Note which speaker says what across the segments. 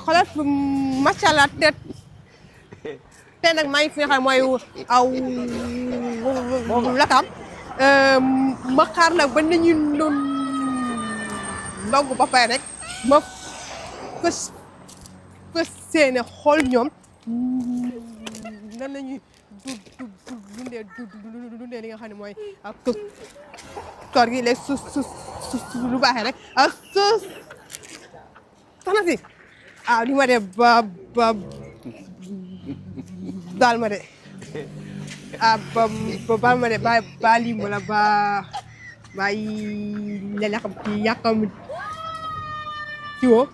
Speaker 1: xoolal macha allah te nag maa ngi fi nga xam mooy aw lakam ma xaar nag ba nañu ndogg ba pare rek ma fës seene xool ñoom nan la ñuy dundee li nga xam ne mooy koor gi léegi su lu baaxee rek soxna si li ma de baal ma de baal ma de ba lii ma la ba yàqam ci yàqam ci woo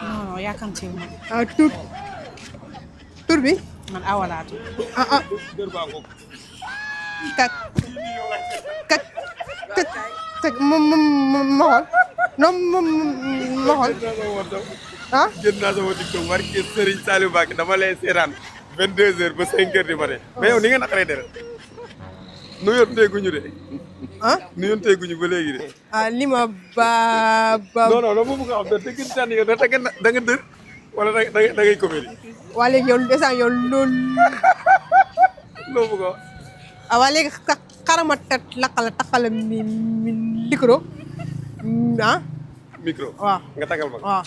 Speaker 2: non yàkkamtiw ma.
Speaker 1: tur bi.
Speaker 2: man awalaatu.
Speaker 1: ma xool non ma xool
Speaker 3: gën naa sama TikTok war ke Serigne Saliou Mbacké dama lay seetaan 22h ba 5h du matin mais yow ni nga naqaree deret nu yoon teeguñu de nu yoon teeguñu ba léegi de
Speaker 1: li ma
Speaker 3: non non ma bëgg a xam da dëgg tànn yow da nga dër wala da ngay comédie
Speaker 1: waa léegi yow desaan yow loolu
Speaker 3: loo bëgg a wax
Speaker 1: waa léegi xarama takkala mi micro
Speaker 3: micro
Speaker 1: waaw
Speaker 3: nga tagal ma
Speaker 1: waaw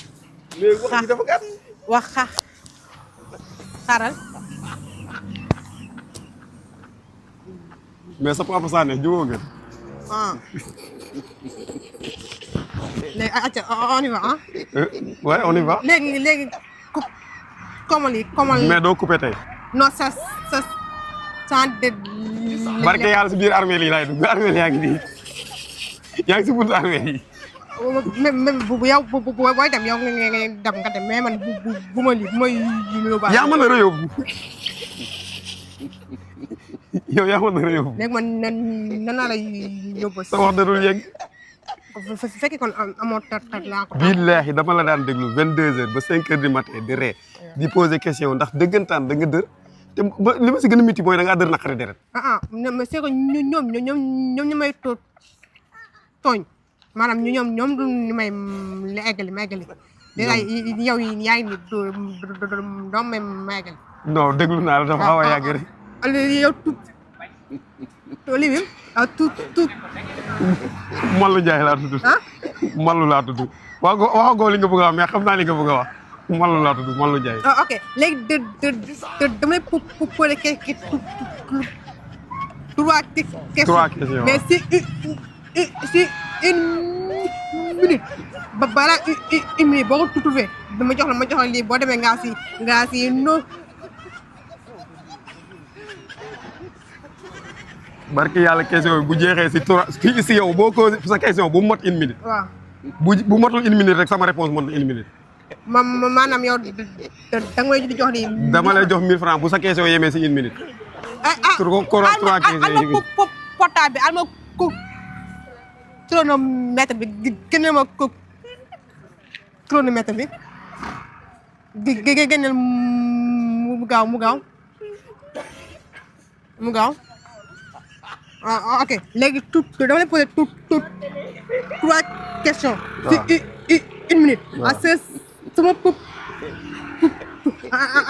Speaker 3: mais wax ji dafa gàtt
Speaker 1: wax xaaral
Speaker 3: mais sa papa Sané jógoo ngeen
Speaker 1: léegi acca on y va
Speaker 3: ouais on y va
Speaker 1: léegi comment
Speaker 3: mais doo coupé tey
Speaker 1: non ça de
Speaker 3: barke yàlla si biir armée yi laay dugg armée yaa ngi nii yaa ngi si buntu armée yi
Speaker 1: même bu yow booy dem yow nga dem nga dem mais man bu ma lii bu ma yóbbaale.
Speaker 3: yaa mën a yóbbu yow yaa mën a yóbbu.
Speaker 1: léegi man nan la yóbbu.
Speaker 3: sa wax da dul yegg.
Speaker 1: bu fekkee kon amoo tat laa ko.
Speaker 3: billaahi dama la daan déglu 22h ba 5h du matin di ree di poser question ndax dëggantaan da nga dër te ba li ma si gën a miti mooy da ngaa dër naqari deret.
Speaker 1: mais c'est que ñoom ñu may tooñ. maanaam ñoom du ñu may la eggali ma eggali. dèjà yow yaa ngi nii doo may ma eggali.
Speaker 3: non déglu naa la dafa xaw a yàgg rek.
Speaker 1: yow lii bi tout.
Speaker 3: Mallu Ndiaye laa tudd. Mallu laa tudd. waxagoo li nga bëgg a wax mais xam naa li nga bëgg a wax Mallu laa tudd Mallu Ndiaye.
Speaker 1: ok léegi damay poser trois questions. mais si une minute balaa une minute boo ko trouvé ma jox la lii boo demee ngaa si no.
Speaker 3: barke yàlla question bi bu jeexee si trois si yow boo ko sa question bu mot une minute.
Speaker 1: waaw
Speaker 3: bu motul une minute rek sama réponse mot na une minute.
Speaker 1: maanaam yow da nga may jox lii.
Speaker 3: dama lay jox 1000 francs bu sa question yemee si une minute. trois questions yi
Speaker 1: portable bi alma ko chronomètre bi génneel ma ko chronomètre bi génneel mu gaaw ok léegi dama lay poser trois questions. si une minute. sama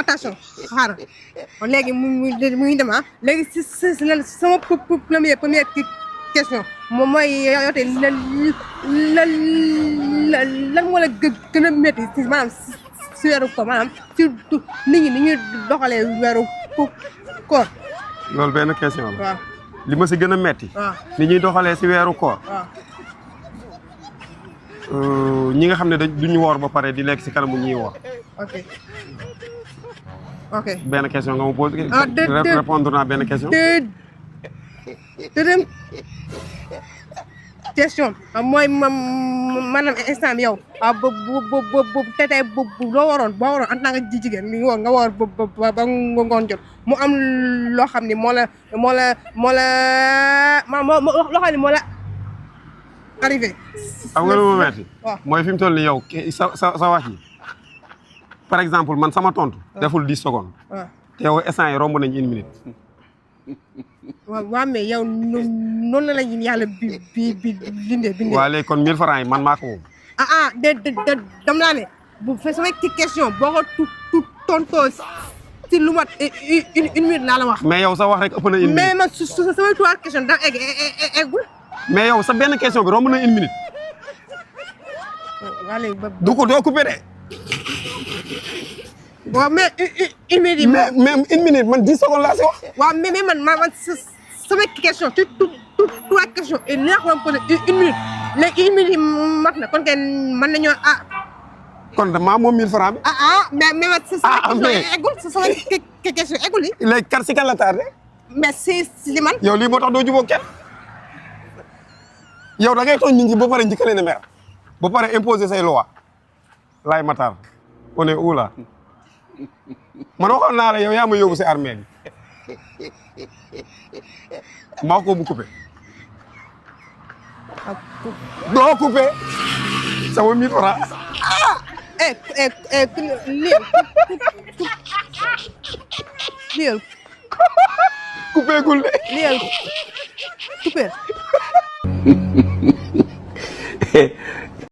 Speaker 1: attention xaaral léegi mu ngi dem léegi si sama première question moom mooy yow tey lan moo la gën a métti si maanaam si weeru koor maanaam surtout nit ñi ni ñuy doxalee weeru koor.
Speaker 3: loolu benn question la.
Speaker 1: waaw
Speaker 3: li ma si gën a métti.
Speaker 1: waaw
Speaker 3: ni ñuy doxalee si weeru koor.
Speaker 1: waaw.
Speaker 3: ñi nga xam ne duñu woor ba pare di lekk si kanamu ñuy woor.
Speaker 1: ok.
Speaker 3: benn question nga ma posé. répondre naa benn question.
Speaker 1: deuxième question mooy maanaam instant bi yow bu tey boo waroon en tant que jigéen nga war ba ngoon jot mu am loo xam ni moo la loo xam ni moo la arrivé.
Speaker 3: xam nga lu ma metti
Speaker 1: waaw
Speaker 3: mooy fi mu toll nii yow sa wax yi par exemple man sama tontu. deful 10 secondes.
Speaker 1: waaw
Speaker 3: te yow instant yi romb nañ une minute.
Speaker 1: waaw mais yow noonu la la yàlla bindee.
Speaker 3: waa léegi kon 1000 francs yi man maa ko moom.
Speaker 1: dam naa ne bu fekkee sama question boo ko tontoo si lu mat une minute laa la wax.
Speaker 3: mais yow sa wax rek ëpp na une minute.
Speaker 1: mais man su samay 3 questions da eggul.
Speaker 3: mais yow sa benn question bi romb na une minute.
Speaker 1: waa léegi
Speaker 3: du ko doo coupé de.
Speaker 1: waaw mais une minute.
Speaker 3: mais une minute man 10 secondes laa si wax.
Speaker 1: waaw mais man samay question tout 3 questions et li nga ko posé une minute léegi une minute mat na kon kay mën nañoo
Speaker 3: kon maa moom 1000 francs bi.
Speaker 1: mais man sama question eggul sama question eggul yi.
Speaker 3: léegi kar si kan la tardé.
Speaker 1: mais si li man.
Speaker 3: yow lii moo tax doo jubóo kenn yow da ngay tooñ nit ñi ba pare njëkkale ne mer ba pare imposer say loi Laye Matar on est où là man waxoon naa la yow yaa ma yóbbu si armée bi maa ko bu coupé doo coupé sama 1000 francs.
Speaker 1: liyal
Speaker 3: coupé gul de.
Speaker 1: liyal coupé